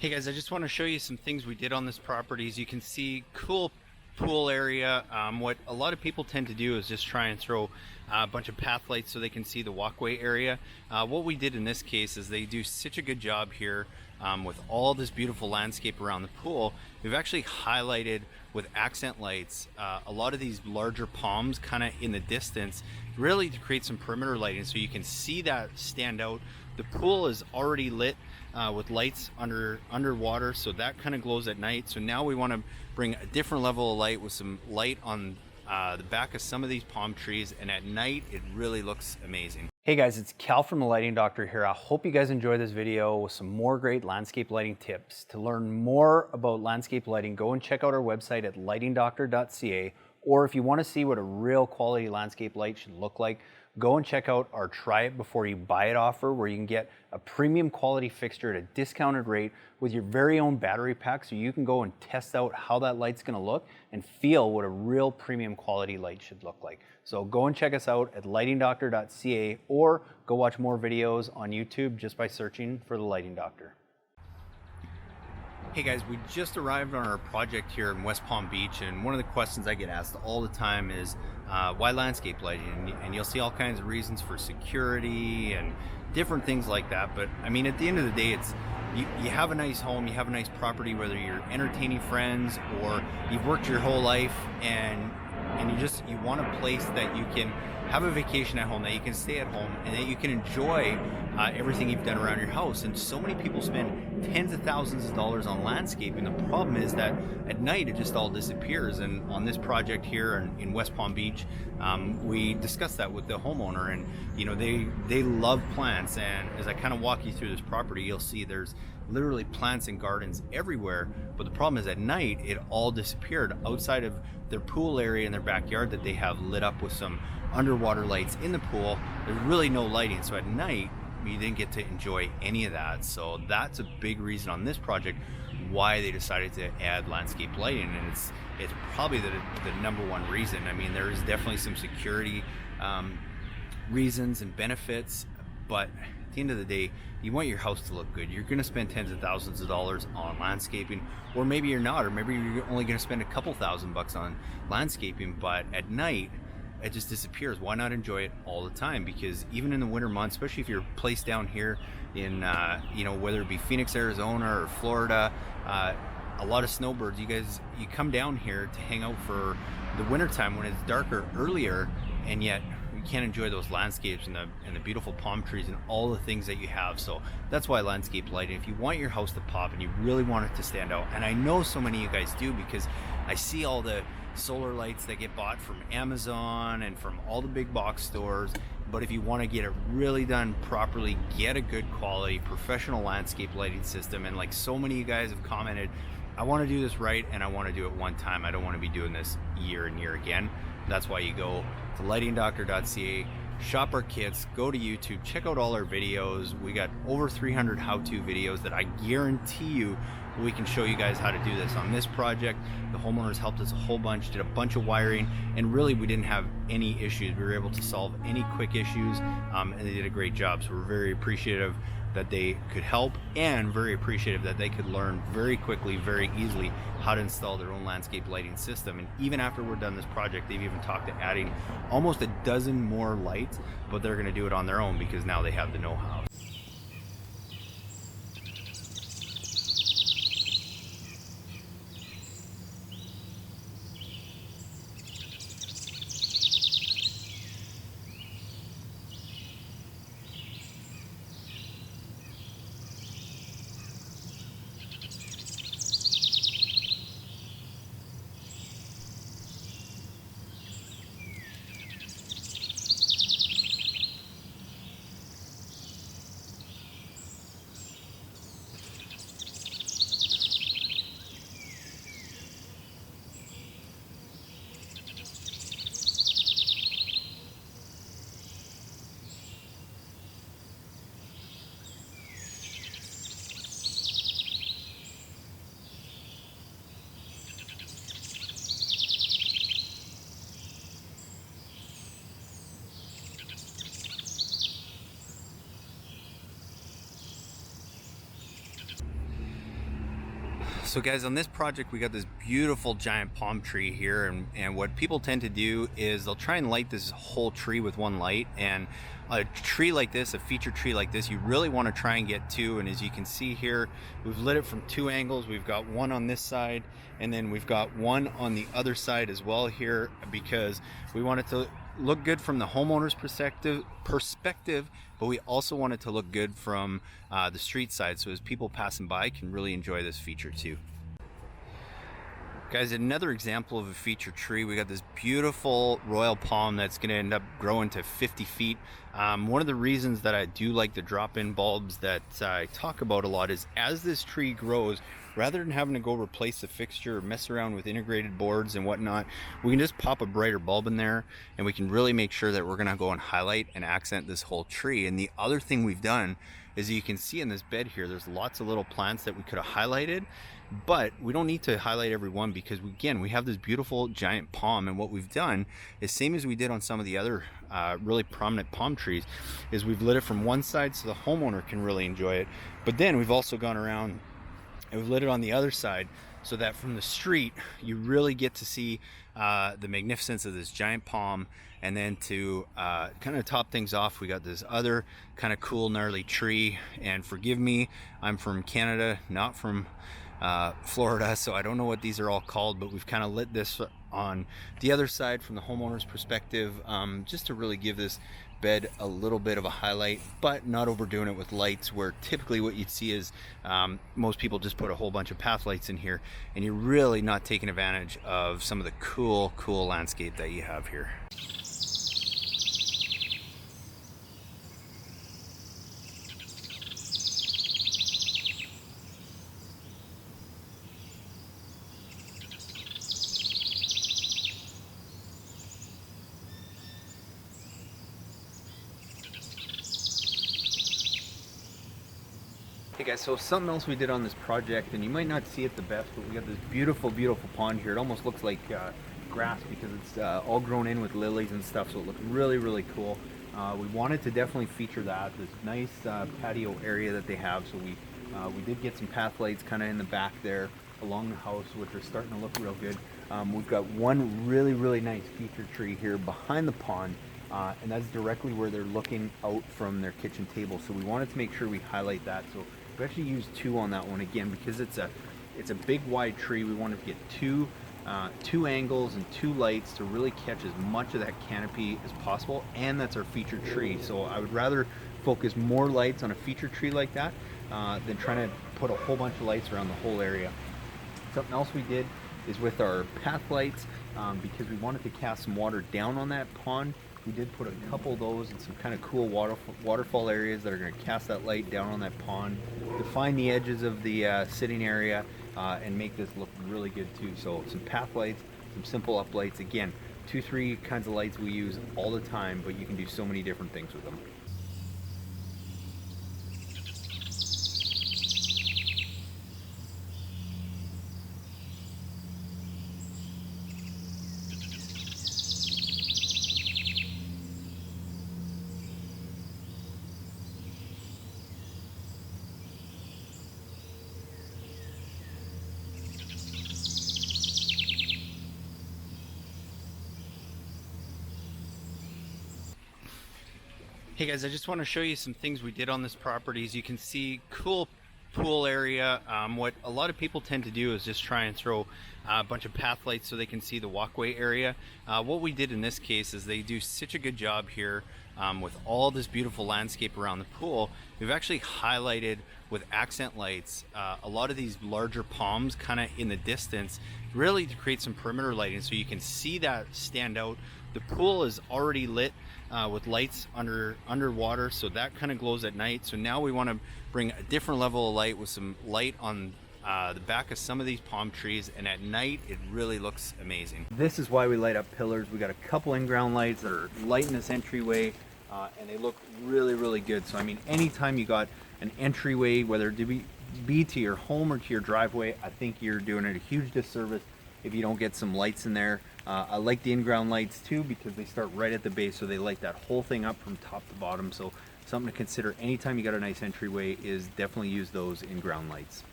Hey guys, I just want to show you some things we did on this property. As you can see, cool pool area. What a lot of people tend to do is just try and throw a bunch of path lights so they can see the walkway area. What we did in this case is they do such a good job here with all this beautiful landscape around the pool. We've actually highlighted with accent lights a lot of these larger palms kind of in the distance, really to create some perimeter lighting so you can see that stand out. The pool is already lit with lights underwater, so that kind of glows at night. So now we want to bring a different level of light with some light on the back of some of these palm trees, and at night it really looks amazing. Hey guys, it's Cal from the Lighting Doctor here. I hope you guys enjoy this video with some more great landscape lighting tips. To learn more about landscape lighting, go and check out our website at lightingdoctor.ca, or if you want to see what a real quality landscape light should look like, go and check out our try it before you buy it offer, where you can get a premium quality fixture at a discounted rate with your very own battery pack, so you can go and test out how that light's going to look and feel what a real premium quality light should look like. So go and check us out at lightingdoctor.ca, or go watch more videos on YouTube just by searching for the Lighting Doctor. Hey guys, we just arrived on our project here in West Palm Beach, and one of the questions I get asked all the time is why landscape lighting? And you'll see all kinds of reasons for security and different things like that. But I mean, at the end of the day, it's you have a nice home, you have a nice property, whether you're entertaining friends or you've worked your whole life, and you want a place that you can have a vacation at home, that you can stay at home, and that you can enjoy everything you've done around your house. And so many people spend tens of thousands of dollars on landscaping. The problem is that at night it just all disappears. And on this project here in West Palm Beach, we discussed that with the homeowner, and they love plants. And as I kind of walk you through this property, you'll see there's literally plants and gardens everywhere. But the problem is at night it all disappeared outside of their pool area in their backyard that they have lit up with some underwater lights in the pool. There's really no lighting, so at night we didn't get to enjoy any of that. So that's a big reason on this project why they decided to add landscape lighting, and it's probably the number one reason. I mean, there is definitely some security reasons and benefits, but at the end of the day, you want your house to look good. You're going to spend tens of thousands of dollars on landscaping, or maybe you're not, or maybe you're only going to spend a couple $1,000 on landscaping, but at night it just disappears. Why not enjoy it all the time? Because even in the winter months, especially if you're placed down here in whether it be Phoenix, Arizona, or Florida, a lot of snowbirds, you come down here to hang out for the winter time when it's darker earlier, and yet you can't enjoy those landscapes and the beautiful palm trees and all the things that you have. So that's why landscape lighting, if you want your house to pop and you really want it to stand out, and I know so many of you guys do, because I see all the solar lights that get bought from Amazon and from all the big box stores. But if you want to get it really done properly, get a good quality professional landscape lighting system. And like so many of you guys have commented, I want to do this right, and I want to do it one time. I don't want to be doing this year and year again. That's why you go to lightingdoctor.ca, shop our kits, go to YouTube, check out all our videos. We got over 300 how-to videos that I guarantee you we can show you guys how to do this. On this project, the homeowners helped us a whole bunch, did a bunch of wiring, and really we didn't have any issues. We were able to solve any quick issues, and they did a great job. So we're very appreciative that they could help, and very appreciative that they could learn very quickly, very easily, how to install their own landscape lighting system. And even after we're done this project, they've even talked to adding almost a dozen more lights, but they're going to do it on their own because now they have the know-how. So guys, on this project we got this beautiful giant palm tree here, and what people tend to do is they'll try and light this whole tree with one light. And a tree like this, a feature tree like this, you really want to try and get two. And as you can see here, we've lit it from two angles. We've got one on this side, and then we've got one on the other side as well here, because we want it to look good from the homeowner's perspective, but we also want it to look good from the street side, so as people passing by can really enjoy this feature too. Guys, another example of a feature tree, we got this beautiful royal palm that's going to end up growing to 50 feet. One of the reasons that I do like the drop-in bulbs that I talk about a lot is as this tree grows, rather than having to go replace the fixture or mess around with integrated boards and whatnot, we can just pop a brighter bulb in there and we can really make sure that we're going to go and highlight and accent this whole tree. And the other thing we've done is, you can see in this bed here, there's lots of little plants that we could have highlighted, but we don't need to highlight every one because we have this beautiful giant palm. And what we've done is same as we did on some of the other really prominent palm trees, is we've lit it from one side so the homeowner can really enjoy it, but then we've also gone around and we've lit it on the other side so that from the street you really get to see the magnificence of this giant palm. And then to kind of top things off, we got this other kind of cool gnarly tree. And forgive me, I'm from Canada, not from Florida, so I don't know what these are all called, but we've kind of lit this on the other side from the homeowner's perspective, just to really give this bed a little bit of a highlight, but not overdoing it with lights, where typically what you'd see is most people just put a whole bunch of path lights in here, and you're really not taking advantage of some of the cool landscape that you have here. Hey guys, so something else we did on this project, and you might not see it the best, but we got this beautiful pond here. It almost looks like grass because it's all grown in with lilies and stuff, so it looks really cool. We wanted to definitely feature that, this nice patio area that they have, so we did get some path lights kind of in the back there along the house, which are starting to look real good. We've got one really nice feature tree here behind the pond, and that's directly where they're looking out from their kitchen table, so we wanted to make sure we highlight that. So we actually used two on that one, again because it's a big wide tree. We wanted to get two angles and two lights to really catch as much of that canopy as possible, and that's our featured tree. So I would rather focus more lights on a featured tree like that than trying to put a whole bunch of lights around the whole area. Something else we did is with our path lights, because we wanted to cast some water down on that pond, we did put a couple of those in some kind of cool waterfall areas that are going to cast that light down on that pond, define the edges of the sitting area, and make this look really good too. So some path lights, some simple up lights. Again, 2-3 kinds of lights we use all the time, but you can do so many different things with them. Hey guys, I just want to show you some things we did on this property. As you can see, cool pool area. What a lot of people tend to do is just try and throw a bunch of path lights so they can see the walkway area. What we did in this case is they do such a good job here with all this beautiful landscape around the pool. We've actually highlighted with accent lights a lot of these larger palms kind of in the distance, really to create some perimeter lighting so you can see that stand out. The pool is already lit with lights underwater, so that kind of glows at night. So now we want to bring a different level of light with some light on the back of some of these palm trees, and at night it really looks amazing. This is why we light up pillars. We got a couple in-ground lights that are lighting this entryway, and they look really good. So I mean, anytime you got an entryway, whether it be to your home or to your driveway, I think you're doing it a huge disservice if you don't get some lights in there. I like the in-ground lights too because they start right at the base, so they light that whole thing up from top to bottom. So something to consider anytime you got a nice entryway is definitely use those in-ground lights.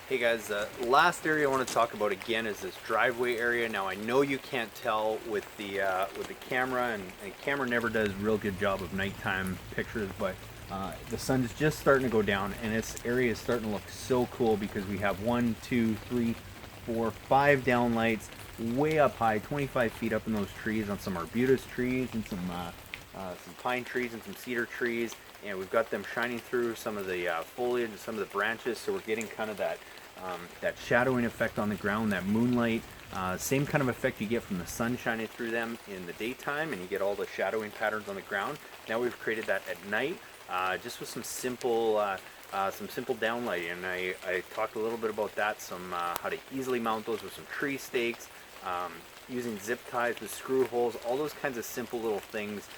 Hey guys, the last area I want to talk about again is this driveway area. Now I know you can't tell with the camera, and camera never does a real good job of nighttime pictures, but the sun is just starting to go down, and this area is starting to look so cool because we have 1, 2, 3, 4, 5 down lights way up high, 25 feet up in those trees on some arbutus trees and some pine trees and some cedar trees, and we've got them shining through some of the foliage and some of the branches, so we're getting kind of that shadowing effect on the ground, that moonlight, same kind of effect you get from the sun shining through them in the daytime, and you get all the shadowing patterns on the ground. Now we've created that at night, just with some simple downlighting, and I talked a little bit about that, how to easily mount those with some tree stakes, using zip ties with screw holes, all those kinds of simple little things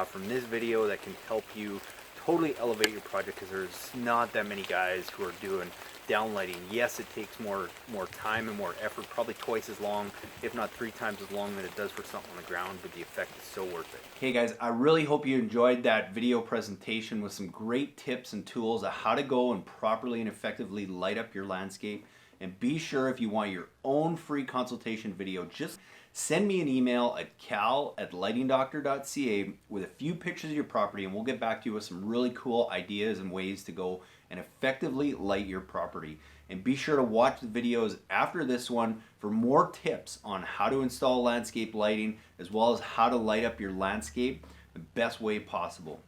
from this video that can help you totally elevate your project, because there's not that many guys who are doing downlighting. Yes, it takes more time and more effort, probably twice as long, if not 3 times as long than it does for something on the ground, but the effect is so worth it. Hey guys, I really hope you enjoyed that video presentation with some great tips and tools on how to go and properly and effectively light up your landscape. And be sure, if you want your own free consultation video, just send me an email at cal@lightingdoctor.ca with a few pictures of your property, and we'll get back to you with some really cool ideas and ways to go and effectively light your property. And be sure to watch the videos after this one for more tips on how to install landscape lighting, as well as how to light up your landscape the best way possible.